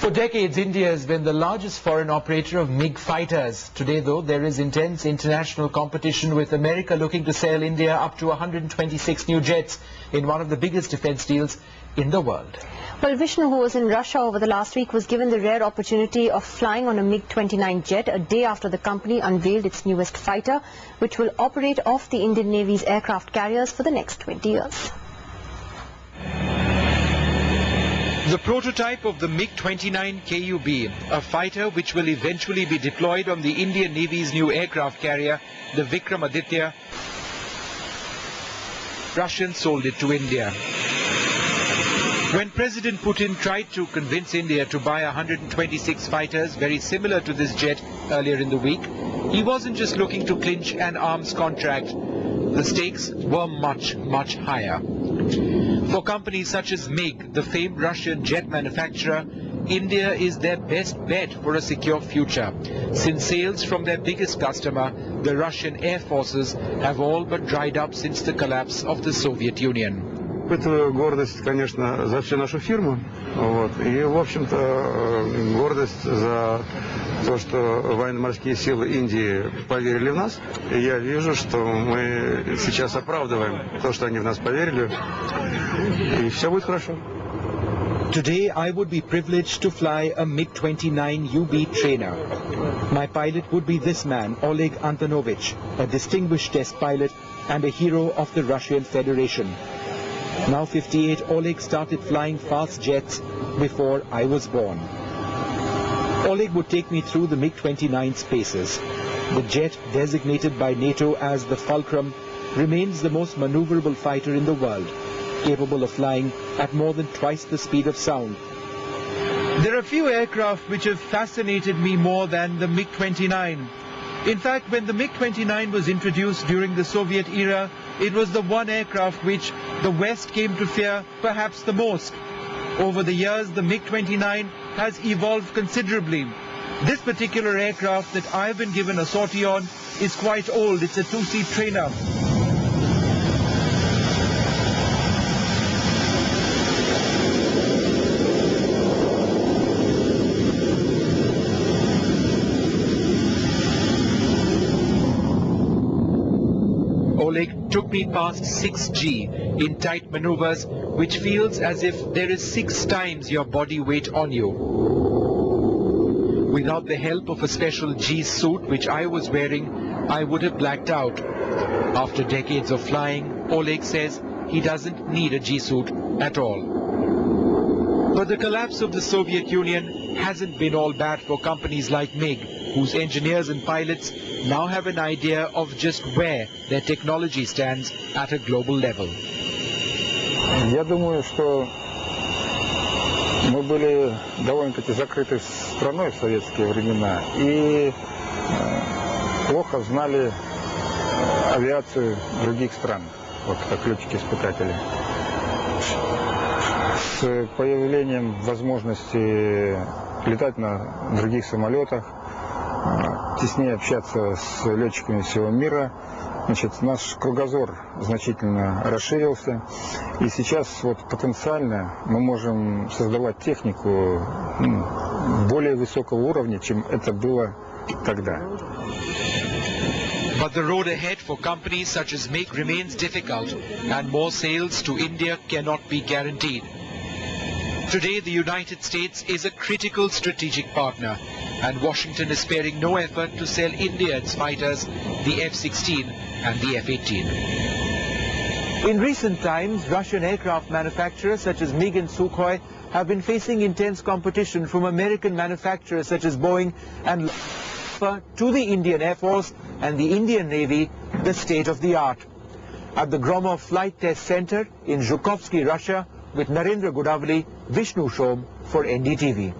For decades, India has been the largest foreign operator of MiG fighters. Today, though, there is intense international competition, with America looking to sell India up to 126 new jets in one of the biggest defense deals in the world. Well, Vishnu, who was in Russia over the last week, was given the rare opportunity of flying on a MiG-29 jet a day after the company unveiled its newest fighter, which will operate off the Indian Navy's aircraft carriers for the next 20 years. The prototype of the MiG-29Ks, a fighter which will eventually be deployed on the Indian Navy's new aircraft carrier, the Vikramaditya. Russians sold it to India. When President Putin tried to convince India to buy 126 fighters very similar to this jet earlier in the week, he wasn't just looking to clinch an arms contract. The stakes were much, much higher. For companies such as MiG, the famed Russian jet manufacturer, India is their best bet for a secure future, since sales from their biggest customer, the Russian Air Forces, have all but dried up since the collapse of the Soviet Union. Это гордость, конечно, за всю нашу фирму, и, в общем-то, гордость за то, что военно-морские силы Индии поверили в нас. И я вижу, что мы сейчас оправдываем то, что они в нас поверили, и все будет хорошо. Today I would be privileged to fly a MiG-29UB trainer. My pilot would be this man, Oleg Antonovich, a distinguished test pilot and a hero of the Russian Federation. Now 58, Oleg started flying fast jets before I was born. Oleg would take me through the MiG-29's paces. The jet, designated by NATO as the Fulcrum, remains the most maneuverable fighter in the world, capable of flying at more than twice the speed of sound. There are few aircraft which have fascinated me more than the MiG-29. In fact, when the MiG-29 was introduced during the Soviet era, it was the one aircraft which the West came to fear perhaps the most. Over the years, the MiG-29 has evolved considerably. This particular aircraft that I've been given a sortie on is quite old. It's a two-seat trainer. Oleg took me past 6G in tight maneuvers, which feels as if there is 6 times your body weight on you. Without the help of a special G suit which I was wearing, I would have blacked out. After decades of flying, Oleg says he doesn't need a G suit at all. But the collapse of the Soviet Union hasn't been all bad for companies like MiG, whose engineers and pilots now have an idea of just where their technology stands at a global level. Я думаю, что мы были довольно-таки закрытой страной в советские времена и плохо знали авиацию других стран, вот как летчики-испытатели. С появлением возможности летать на других самолетах, теснее общаться с летчиками всего мира, значит, наш кругозор значительно расширился, и сейчас вот потенциально мы можем создавать технику более высокого уровня, чем это было тогда. But the road ahead for companies such as MiG remains difficult, and more sales to India cannot be guaranteed. Today, the United States is a critical strategic partner, and Washington is sparing no effort to sell India its fighters, the F-16 and the F-18. In recent times, Russian aircraft manufacturers such as MiG and Sukhoi have been facing intense competition from American manufacturers such as Boeing and to the Indian Air Force and the Indian Navy, the state of the art. At the Gromov Flight Test Center in Zhukovsky, Russia, with Narendra Godavali, Vishnu for NDTV.